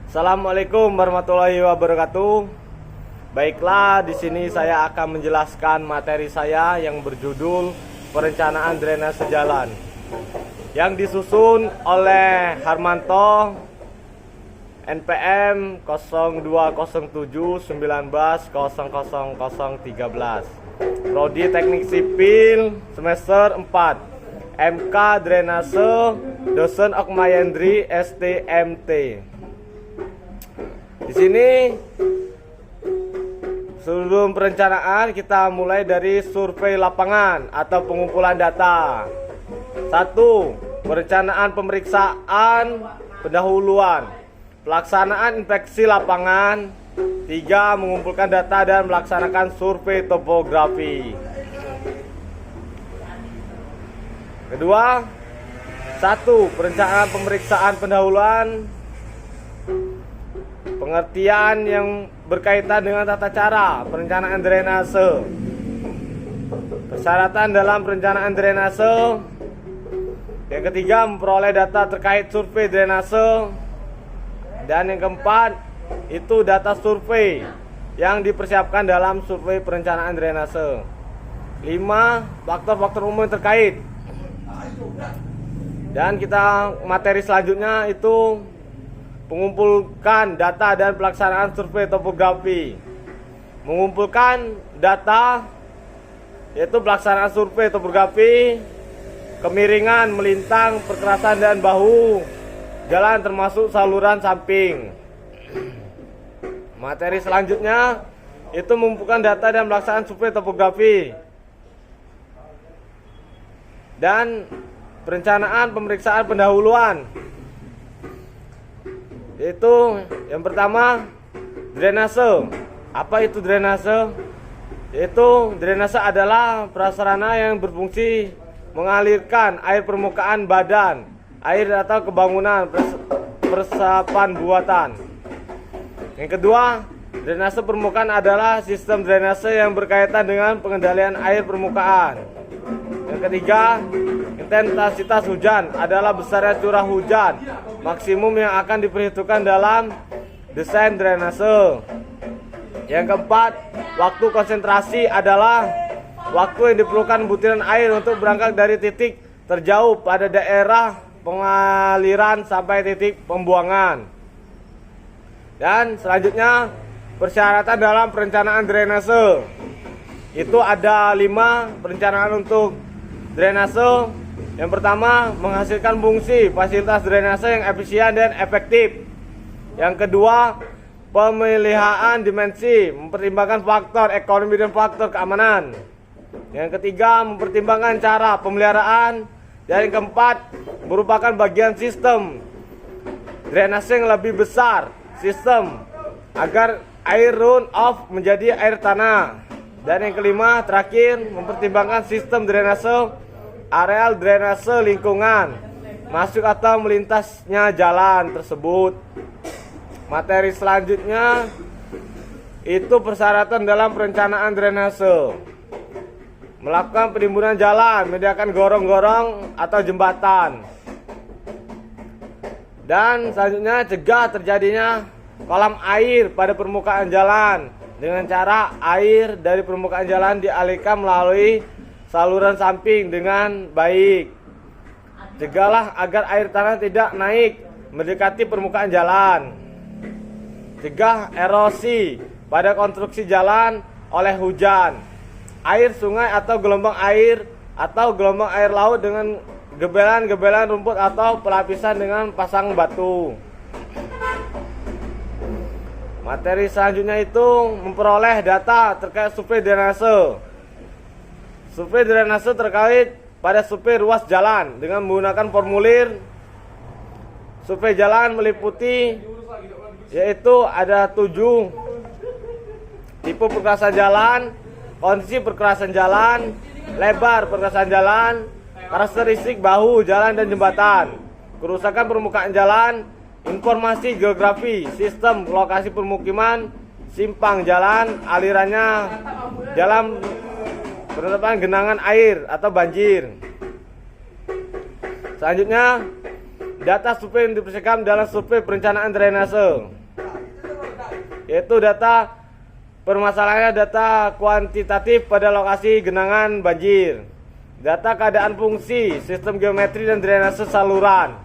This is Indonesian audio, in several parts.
Assalamualaikum warahmatullahi wabarakatuh. Baiklah, di sini saya akan menjelaskan materi saya yang berjudul Perencanaan Drainase Jalan yang disusun oleh Harmanto NPM 020719000013, Prodi Teknik Sipil semester 4, MK Drainase, dosen Okmayendri STMT. Di sini sebelum perencanaan kita mulai dari survei lapangan atau pengumpulan data. 1. Perencanaan pemeriksaan pendahuluan, pelaksanaan inspeksi lapangan. 3. Mengumpulkan data dan melaksanakan survei topografi. Kedua, 1. Perencanaan pemeriksaan pendahuluan, pengertian yang berkaitan dengan tata cara perencanaan drainase. Persyaratan dalam perencanaan drainase. Yang ketiga, memperoleh data terkait survei drainase. Dan yang keempat, itu data survei yang dipersiapkan dalam survei perencanaan drainase. 5. Faktor-faktor umum yang terkait. Dan kita materi selanjutnya itu mengumpulkan data dan pelaksanaan survei topografi. Mengumpulkan data yaitu pelaksanaan survei topografi, kemiringan, melintang, perkerasan dan bahu jalan termasuk saluran samping. Materi selanjutnya itu mengumpulkan data dan pelaksanaan survei topografi dan perencanaan pemeriksaan pendahuluan. Itu yang pertama, drainase. Apa itu drainase? Yaitu drainase adalah prasarana yang berfungsi mengalirkan air permukaan badan, air atau kebangunan, persapan buatan. Yang kedua, drainase permukaan adalah sistem drainase yang berkaitan dengan pengendalian air permukaan. Yang ketiga, intensitas hujan adalah besarnya curah hujan maksimum yang akan diperhitungkan dalam desain drainase. Yang keempat, waktu konsentrasi adalah waktu yang diperlukan butiran air untuk berangkat dari titik terjauh pada daerah pengaliran sampai titik pembuangan. Dan selanjutnya, persyaratan dalam perencanaan drainase. Itu ada 5 perencanaan untuk drainase. Yang pertama, menghasilkan fungsi fasilitas drainase yang efisien dan efektif. Yang kedua, pemeliharaan dimensi, mempertimbangkan faktor ekonomi dan faktor keamanan. Yang ketiga, mempertimbangkan cara pemeliharaan. Dan yang keempat, merupakan bagian sistem drainase yang lebih besar, sistem agar air run off menjadi air tanah. Dan yang kelima, terakhir, mempertimbangkan sistem drainase, areal drainase lingkungan, masuk atau melintasnya jalan tersebut. Materi selanjutnya itu persyaratan dalam perencanaan drainase. Melakukan penimbunan jalan, menyediakan gorong-gorong atau jembatan. Dan selanjutnya, cegah terjadinya kolam air pada permukaan jalan dengan cara air dari permukaan jalan dialirkan melalui saluran samping dengan baik. Cegahlah agar air tanah tidak naik mendekati permukaan jalan. Cegah erosi pada konstruksi jalan oleh hujan, air sungai atau gelombang air laut dengan gebelan-gebelan rumput atau pelapisan dengan pasang batu. Materi selanjutnya itu memperoleh data terkait survei drainase. Survei drainase terkait pada survei ruas jalan dengan menggunakan formulir. Survei jalan meliputi yaitu ada 7 tipe perkerasan jalan, kondisi perkerasan jalan, lebar perkerasan jalan, karakteristik bahu jalan dan jembatan, kerusakan permukaan jalan, informasi geografi, sistem lokasi permukiman, simpang jalan, alirannya jalan, penetapan genangan air atau banjir. Selanjutnya, data survei yang dipersiapkan dalam survei perencanaan drainase, yaitu data permasalahannya data kuantitatif pada lokasi genangan banjir, data keadaan fungsi sistem geometri dan drainase saluran,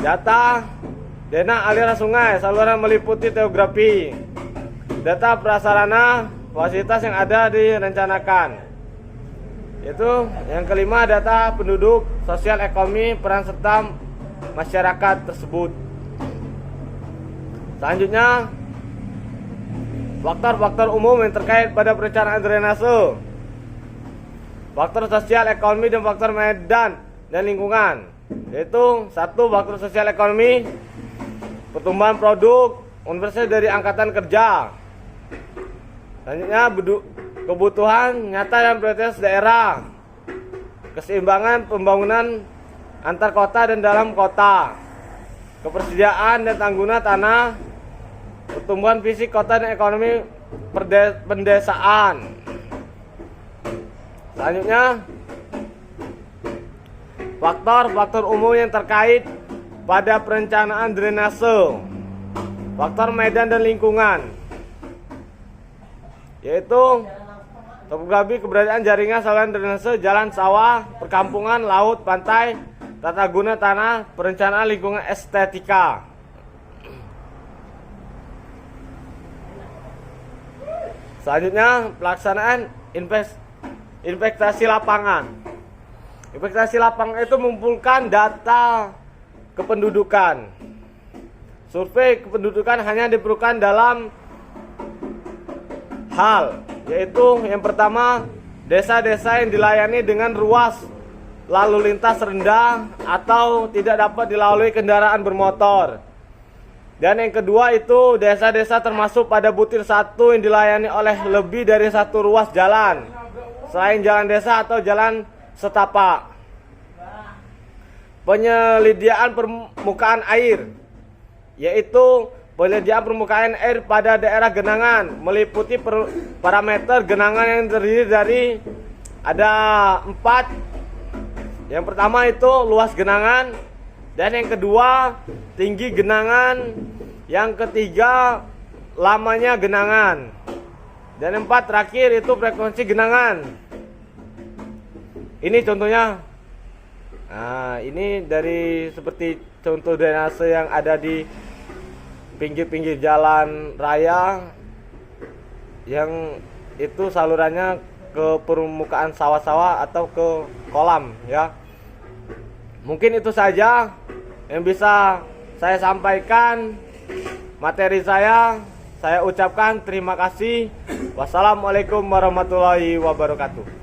data dena aliran sungai saluran meliputi topografi, data prasarana fasilitas yang ada direncanakan. Itu yang kelima, data penduduk, sosial ekonomi, peran serta masyarakat tersebut. Selanjutnya, faktor-faktor umum yang terkait pada perencanaan drainase, faktor sosial ekonomi dan faktor medan dan lingkungan. Yaitu satu, faktor sosial ekonomi, pertumbuhan produk universal dari angkatan kerja. Selanjutnya, kebutuhan nyata dan prioritas daerah, keseimbangan pembangunan antar kota dan dalam kota, ketersediaan dan tanggungan tanah, pertumbuhan fisik kota dan ekonomi pendesaan. Selanjutnya, faktor-faktor umum yang terkait pada perencanaan drainase, faktor medan dan lingkungan, yaitu topografi, keberadaan jaringan saluran drainase, jalan, sawah, perkampungan, laut, pantai, tata guna tanah, perencanaan lingkungan, estetika. Selanjutnya, pelaksanaan investasi lapangan. Investasi lapangan itu mengumpulkan data kependudukan. Survei kependudukan hanya diperlukan dalam hal, yaitu yang pertama, desa-desa yang dilayani dengan ruas lalu lintas rendah atau tidak dapat dilalui kendaraan bermotor. Dan yang kedua itu desa-desa termasuk pada butir satu yang dilayani oleh lebih dari satu ruas jalan selain jalan desa atau jalan setapak. Penyediaan permukaan air, yaitu penyediaan permukaan air pada daerah genangan meliputi parameter genangan yang terdiri dari ada 4. Yang pertama itu luas genangan, dan yang kedua tinggi genangan, yang ketiga lamanya genangan, dan yang 4 terakhir itu frekuensi genangan. Ini contohnya. Nah, ini dari seperti contoh drainase yang ada di pinggir-pinggir jalan raya, yang itu salurannya ke permukaan sawah-sawah atau ke kolam, ya. Mungkin itu saja yang bisa saya sampaikan materi saya ucapkan terima kasih. Wassalamualaikum warahmatullahi wabarakatuh.